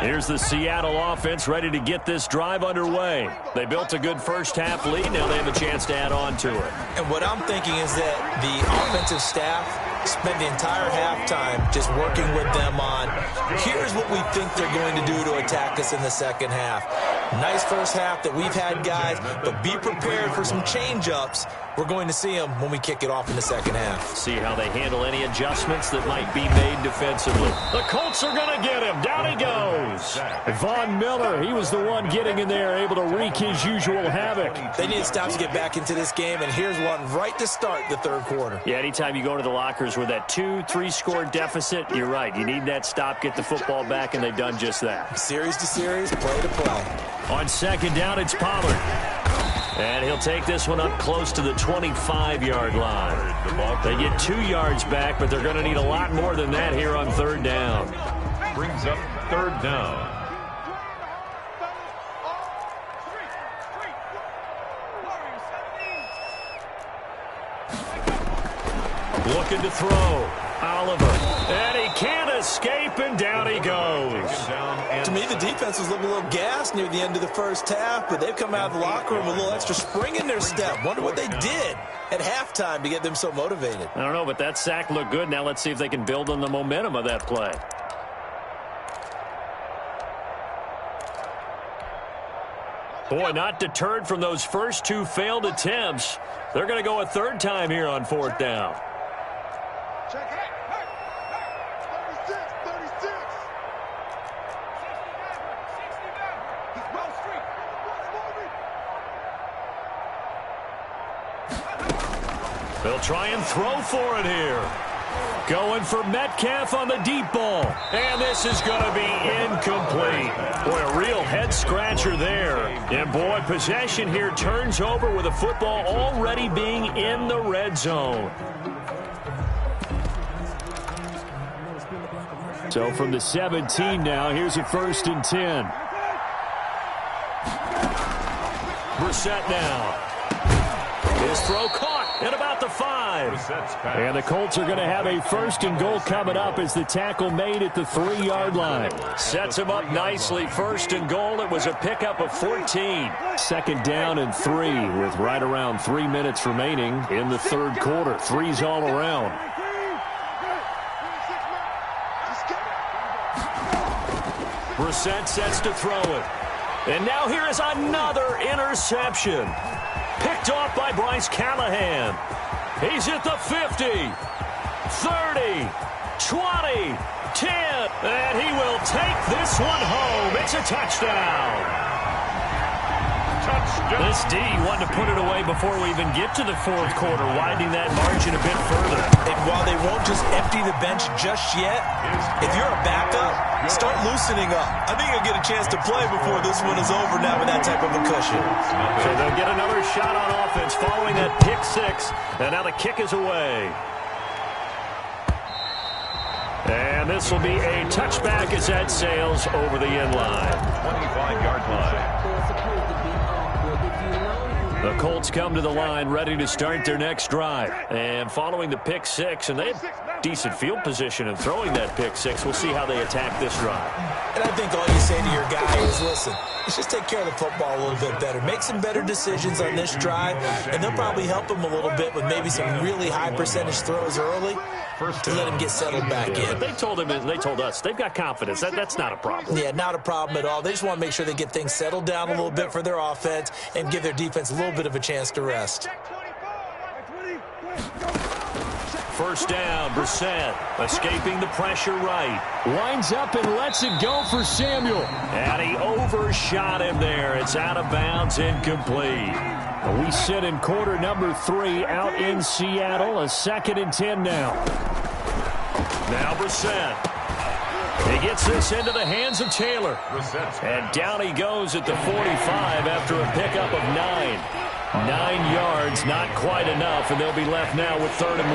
Here's the Seattle offense ready to get this drive underway. They built a good first half lead. Now they have a chance to add on to it. And what I'm thinking is that the offensive staff spent the entire halftime just working with them on, here's what we think they're going to do to attack us in the second half. Nice first half that we've had, guys, but be prepared for some change-ups. We're going to see them when we kick it off in the second half. See how they handle any adjustments that might be made defensively. The Colts are going to get him. Down he goes. Von Miller, he was the one getting in there, able to wreak his usual havoc. They need stops to get back into this game, and here's one right to start the third quarter. Yeah, anytime you go to the lockers with that 2-3 score deficit, you're right. You need that stop, get the football back, and they've done just that. Series to series, play to play. On 2nd down, it's Pollard. And he'll take this one up close to the 25-yard line. They get 2 yards back, but they're going to need a lot more than that here on 3rd down. Brings up 3rd down. Looking to throw. Oliver. And he can't escape, and down he goes. To me, the defense was looking a little gassed near the end of the first half, but they've come out of the locker room with a little extra spring in their step. Wonder what they did at halftime to get them so motivated. I don't know, but that sack looked good. Now let's see if they can build on the momentum of that play. Boy, not deterred from those first 2 failed attempts. They're going to go a 3rd time here on 4th down. They'll try and throw for it here. Going for Metcalf on the deep ball. And this is going to be incomplete. Boy, a real head-scratcher there. And, boy, possession here turns over with the football already being in the red zone. So from the 17 now, here's a 1st and 10. Brissett now. His throw caught at about the 5. And the Colts are going to have a 1st and goal coming up as the tackle made at the 3-yard line. Sets him up nicely. 1st and goal. It was a pickup of 14. 2nd down and 3 with right around 3 minutes remaining in the 3rd quarter. 3's all around. Brissett sets to throw it. And now here is another interception. Picked off by Bryce Callahan. He's at the 50, 30, 20, 10, and he will take this one home. It's a touchdown. This D wanted to put it away before we even get to the fourth quarter, widening that margin a bit further. And while they won't just empty the bench just yet, if you're a backup, start loosening up. I think you'll get a chance to play before this one is over now with that type of a cushion. So they'll get another shot on offense following that pick six, and now the kick is away. And this will be a touchback as that sails over the end line. 25-yard line. The Colts come to the line ready to start their next drive. And following the pick six, and they have decent field position in throwing that pick six, we'll see how they attack this drive. And I think all you say to your guy is, listen, let's just take care of the football a little bit better. Make some better decisions on this drive, and they'll probably help him a little bit with maybe some really high percentage throws early to let him get settled back in. But they told him, and they told us, they've got confidence. That's not a problem. Yeah, not a problem at all. They just want to make sure they get things settled down a little bit for their offense and give their defense a little bit of a chance to rest. First down, Brissett escaping the pressure right. Winds up and lets it go for Samuel. And he overshot him there. It's out of bounds, incomplete. We sit in quarter number 3 out in Seattle. A 2nd and 10 now. Now Brissett. He gets this into the hands of Taylor. And down he goes at the 45 after a pickup of 9. 9 yards, not quite enough, and they'll be left now with 3rd and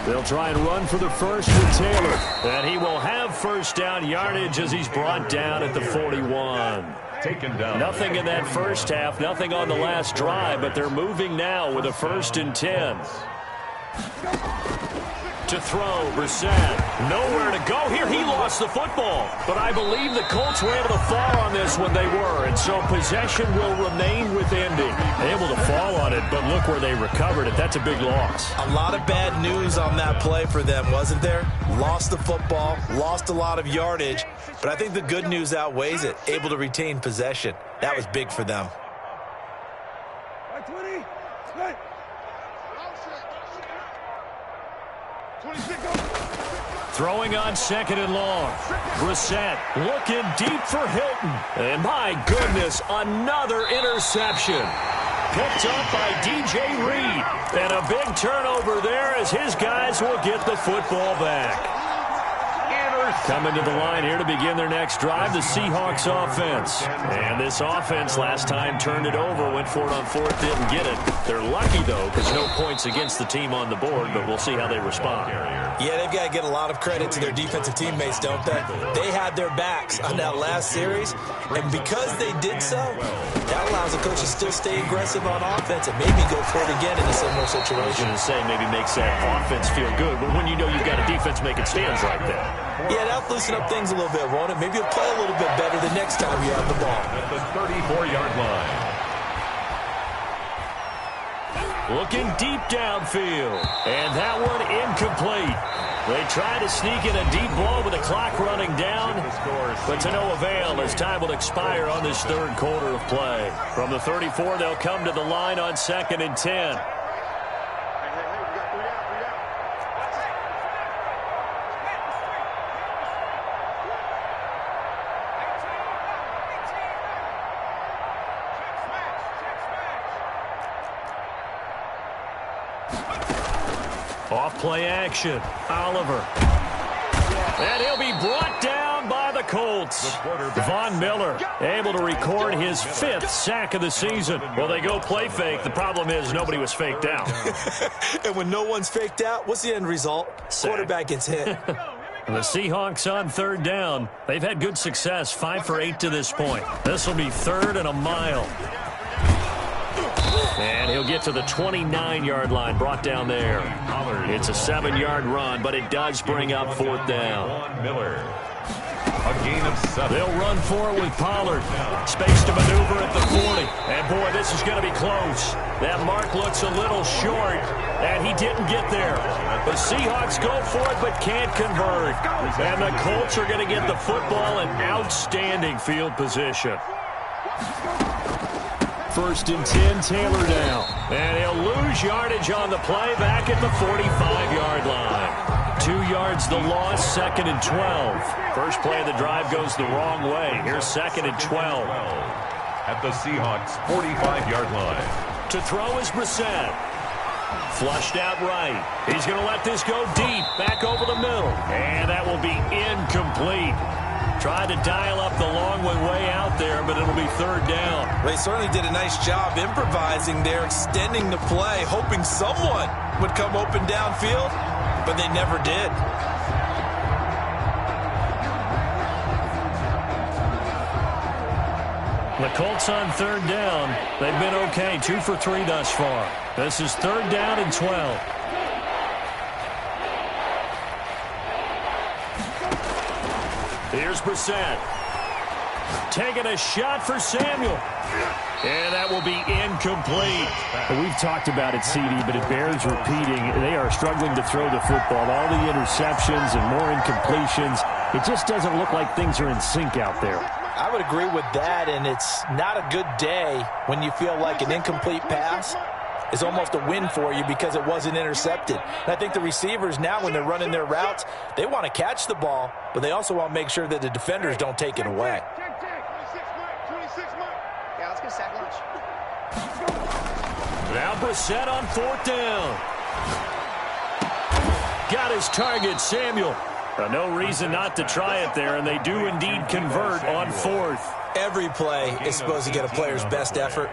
1. They'll try and run for the first with Taylor. And he will have first down yardage as he's brought down at the 41. Taken down. Nothing in that first half, nothing on the last drive, but they're moving now with a 1st and 10. To throw, Brissett. Nowhere to go here. He lost the football. But I believe the Colts were able to fall on this when they were. And so possession will remain with Indy. Able to fall on it, but look where they recovered it. That's a big loss. A lot of bad news on that play for them, wasn't there? Lost the football, lost a lot of yardage. But I think the good news outweighs it. Able to retain possession. That was big for them. Throwing on 2nd and long. Brissett looking deep for Hilton. And my goodness, another interception. Picked up by DJ Reed. And a big turnover there as his guys will get the football back. Coming to the line here to begin their next drive, the Seahawks offense. And this offense last time turned it over, went for it on 4th, didn't get it. They're lucky, though, because no points against the team on the board, but we'll see how they respond. Yeah, they've got to get a lot of credit to their defensive teammates, don't they? They had their backs on that last series, and because they did so, that allows the coach to still stay aggressive on offense and maybe go for it again in a similar situation. I was going to say maybe makes that offense feel good, but when you know you've got a defense making stands like that. Yeah, that'll loosen up things a little bit, won't it? Maybe you'll play a little bit better the next time you have the ball. At the 34-yard line. Looking deep downfield. And that one incomplete. They try to sneak in a deep ball with the clock running down, but to no avail as time will expire on this 3rd quarter of play. From the 34, they'll come to the line on 2nd and 10. Off play action. Oliver. And he'll be brought down by the Colts. Von Miller able to record his 5th sack of the season. Well, they go play fake. The problem is nobody was faked out. And when no one's faked out, what's the end result? Sack. Quarterback gets hit. The Seahawks on 3rd down. They've had good success, 5 for 8 to this point. This will be 3rd and a mile. And he'll get to the 29-yard line, brought down there. It's a 7-yard run, but it does bring up 4th down. Miller. A gain of 7. They'll run for it with Pollard. Space to maneuver at the 40. And, boy, this is going to be close. That mark looks a little short, and he didn't get there. The Seahawks go for it but can't convert. And the Colts are going to get the football in outstanding field position. 1st and 10, Taylor down. And he'll lose yardage on the play back at the 45-yard line. avoids the loss. 2nd and 12. First play of the drive goes the wrong way. Here's 2nd and 12. At the Seahawks' 45-yard line. To throw is Brissett. Flushed out right. He's going to let this go deep. Back over the middle. And that will be incomplete. Tried to dial up the long one way out there, but it'll be 3rd down. They certainly did a nice job improvising there, extending the play, hoping someone would come open downfield, but they never did. The Colts on 3rd down. They've been okay. 2 for 3 thus far. This is 3rd down and 12. Here's Brissett. Taking a shot for Samuel. And that will be incomplete. We've talked about it, CD, but it bears repeating. They are struggling to throw the football. All the interceptions and more incompletions. It just doesn't look like things are in sync out there. I would agree with that, and it's not a good day when you feel like an incomplete pass is almost a win for you because it wasn't intercepted. And I think the receivers now, when they're running their routes, they want to catch the ball, but they also want to make sure that the defenders don't take it away. Yeah, let's get a sack lunch. Now Brissett on 4th down. Got his target, Samuel. No reason not to try it there, and they do indeed convert on 4th. Every play is supposed to get a player's best effort.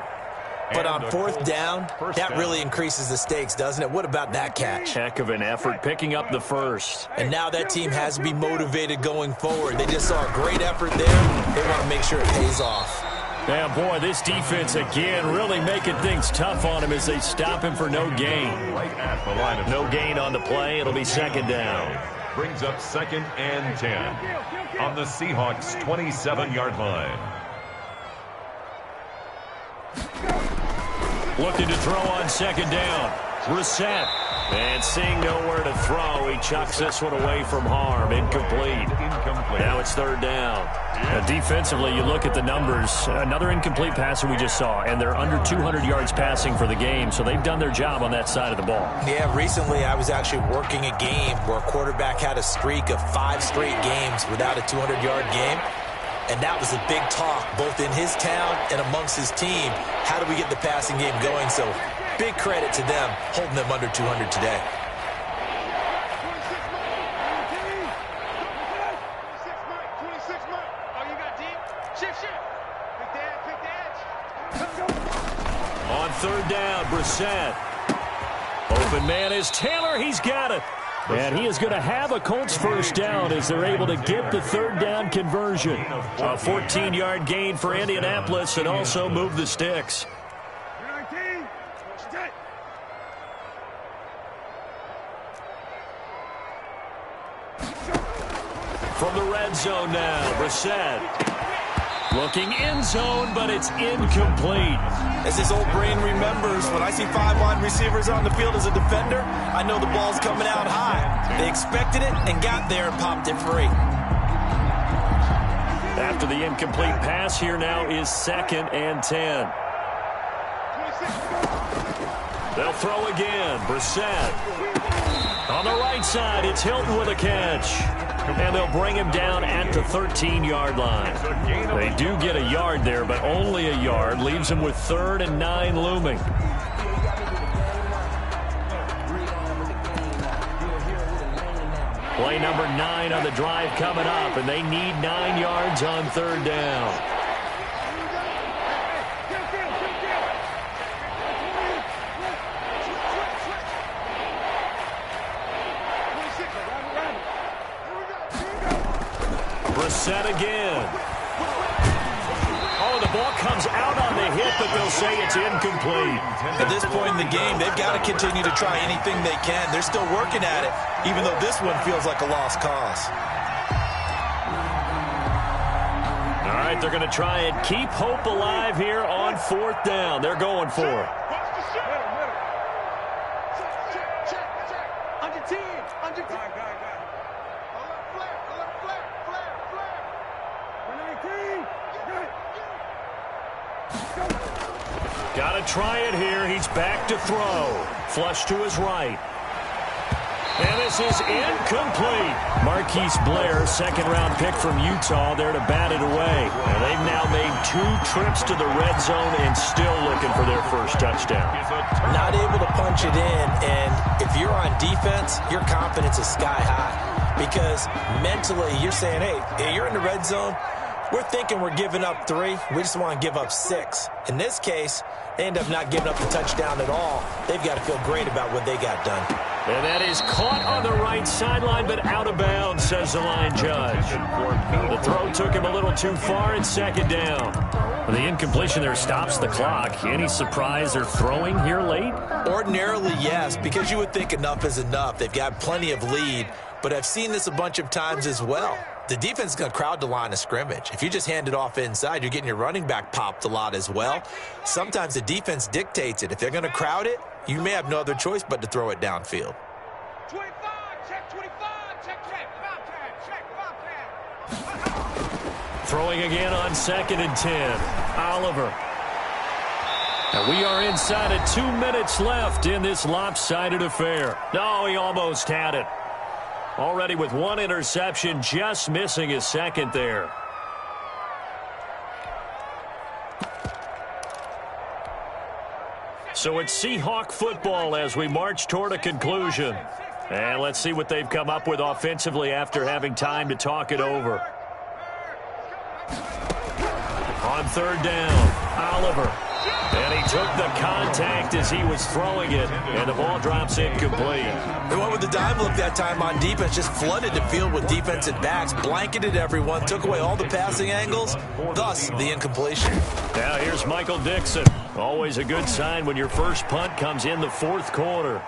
But on 4th down, that really increases the stakes, doesn't it? What about that catch? Heck of an effort, picking up the first. And now that team has to be motivated going forward. They just saw a great effort there. They want to make sure it pays off. Yeah, boy, this defense again really making things tough on him as they stop him for no gain. No gain on the play. It'll be 2nd down. Brings up 2nd and 10 on the Seahawks' 27-yard line. Looking to throw on 2nd down. Brissett. And seeing nowhere to throw, he chucks this one away from harm. Incomplete. Now it's 3rd down. Defensively, you look at the numbers. Another incomplete pass that we just saw, and they're under 200 yards passing for the game, so they've done their job on that side of the ball. Yeah, recently I was actually working a game where a quarterback had a streak of 5 straight games without a 200-yard game. And that was a big talk, both in his town and amongst his team. How do we get the passing game going? So big credit to them, holding them under 200 today. On 3rd down, Brissett. Open man is Taylor. He's got it. And he is going to have a Colts 1st down as they're able to get the 3rd down conversion. A 14-yard gain for Indianapolis and also move the sticks. From the red zone now, Brissett. Looking end zone, but it's incomplete. As his old brain remembers, when I see 5 wide receivers on the field as a defender, I know the ball's coming out high. They expected it and got there and popped it free. After the incomplete pass, here now is 2nd and 10. They'll throw again. Brissett. On the right side, it's Hilton with a catch. And they'll bring him down at the 13-yard line. They do get a yard there, but only a yard. Leaves him with 3rd and 9 looming. Play number 9 on the drive coming up, and they need 9 yards on 3rd down. Brissett again. Oh, the ball comes out on the hit, but they'll say it's incomplete. At this point in the game, they've got to continue to try anything they can. They're still working at it, even though this one feels like a lost cause. All right, they're going to try and keep hope alive here on 4th down. They're going for it. Under 10. Under 10. Got to try it here. He's back to throw. Flush to his right. And this is incomplete. Marquise Blair, second-round pick from Utah, there to bat it away. And they've now made 2 trips to the red zone and still looking for their first touchdown. Not able to punch it in, and if you're on defense, your confidence is sky high. Because mentally, you're saying, hey, you're in the red zone. We're thinking we're giving up 3. We just want to give up 6. In this case, they end up not giving up the touchdown at all. They've got to feel great about what they got done. And that is caught on the right sideline, but out of bounds, says the line judge. The throw took him a little too far, and second down. The incompletion there stops the clock. Any surprise they're throwing here late? Ordinarily, yes, because you would think enough is enough. They've got plenty of lead, but I've seen this a bunch of times as well. The defense is going to crowd the line of scrimmage. If you just hand it off inside, you're getting your running back popped a lot as well. Sometimes the defense dictates it. If they're going to crowd it, you may have no other choice but to throw it downfield. 25, check 25, check, Bobcat. Throwing again on 2nd and 10. Oliver. And we are inside of 2 minutes left in this lopsided affair. No, he almost had it. Already with 1 interception, just missing his second there. So it's Seahawk football as we march toward a conclusion. And let's see what they've come up with offensively after having time to talk it over. On 3rd down, Oliver. And he took the contact as he was throwing it, and the ball drops incomplete. They went with the dime look that time on defense, just flooded the field with defensive backs, blanketed everyone, took away all the passing angles, thus the incompletion. Now here's Michael Dixon. Always a good sign when your first punt comes in the 4th quarter.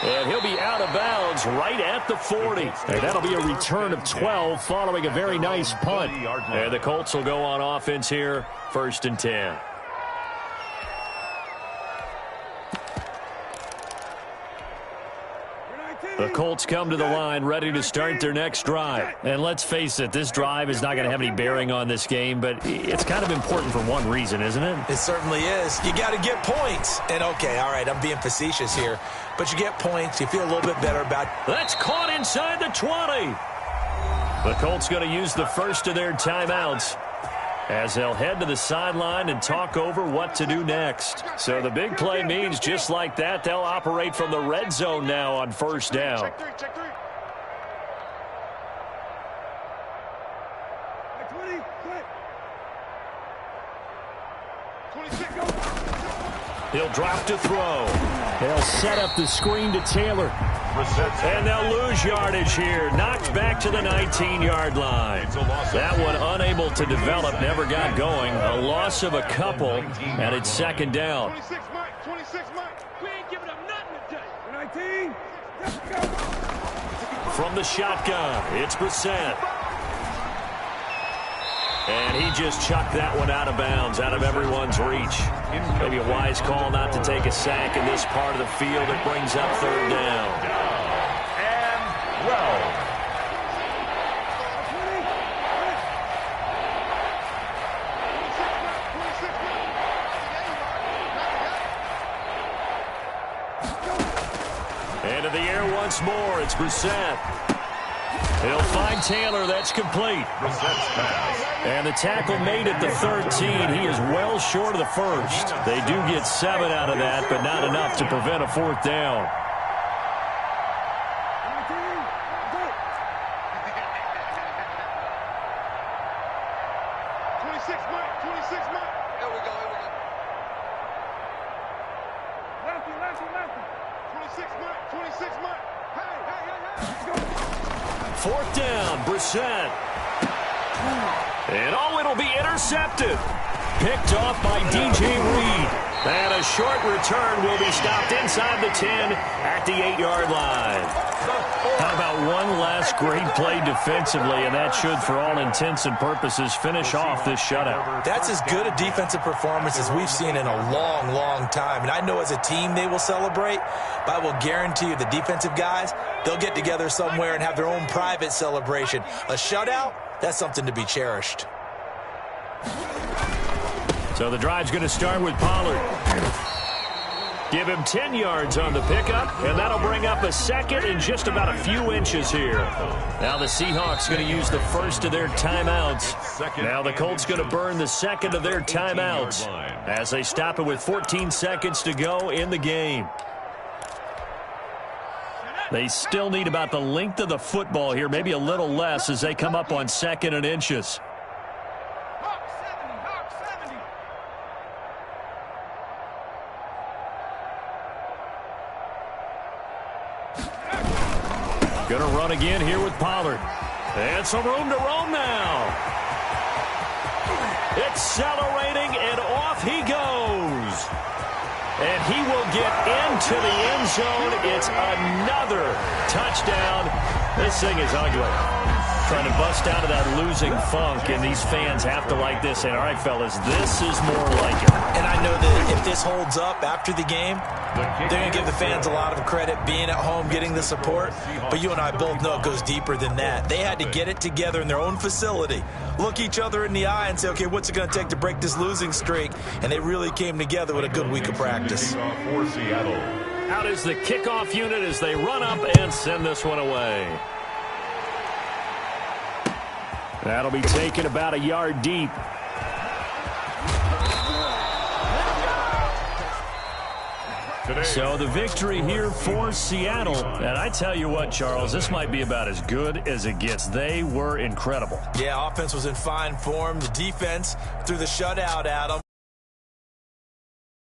And he'll be out of bounds right at the 40. And that'll be a return of 12 following a very nice punt. And the Colts will go on offense here, 1st and 10. The Colts come to the line ready to start their next drive. And let's face it, this drive is not going to have any bearing on this game, but it's kind of important for one reason, isn't it? It certainly is. You got to get points. And okay, all right, I'm being facetious here, but you get points. You feel a little bit better about it. That's caught inside the 20. The Colts going to use the first of their timeouts as they'll head to the sideline and talk over what to do next. So the big play means just like that, they'll operate from the red zone now on 1st down. Check 3, check 3. 20, quick. 26, go. He'll drop to throw. They'll set up the screen to Taylor. And they'll lose yardage here. Knocked back to the 19-yard line. That one unable to develop, never got going. A loss of a couple, and it's 2nd down. 26, Mike. 26, Mike. We ain't giving up nothing today. 19. From the shotgun, it's Brissett. And he just chucked that one out of bounds, out of everyone's reach. Maybe a wise call not to take a sack in this part of the field. It brings up 3rd down. And well. Into the air once more. It's Brissett. He'll find Taylor. That's complete. And the tackle made at the 13. He is well short of the first. They do get 7 out of that, but not enough to prevent a 4th down. Fourth down, Brissett. And it'll be intercepted. Picked off by DJ Reed. And a short return will be stopped inside the 10 at the 8-yard line. How about one last great play defensively, and that should, for all intents and purposes, finish off this shutout. That's as good a defensive performance as we've seen in a long, long time. And I know as a team they will celebrate, but I will guarantee you the defensive guys, they'll get together somewhere and have their own private celebration. A shutout, that's something to be cherished. So the drive's going to start with Pollard. Give him 10 yards on the pickup, and that'll bring up a second and just about a few inches here. Now the Seahawks going to use the first of their timeouts. Now the Colts going to burn the second of their timeouts as they stop it with 14 seconds to go in the game. They still need about the length of the football here, maybe a little less as they come up on second and inches. Going to run again here with Pollard. And some room to roam now. Accelerating, and off he goes. And he will get into the end zone. It's another touchdown. This thing is ugly. Trying to bust out of that losing funk, and these fans have to like this. And all right, fellas, this is more like it. And I know that if this holds up after the game, they're going to give the fans a lot of credit being at home, getting the support. But you and I both know it goes deeper than that. They had to get it together in their own facility, look each other in the eye and say, okay, what's it going to take to break this losing streak? And they really came together with a good week of practice. For Seattle. Out is the kickoff unit as they run up and send this one away. That'll be taken about a yard deep. So the victory here for Seattle. And I tell you what, Charles, this might be about as good as it gets. They were incredible. Yeah, offense was in fine form. The defense threw the shutout at them.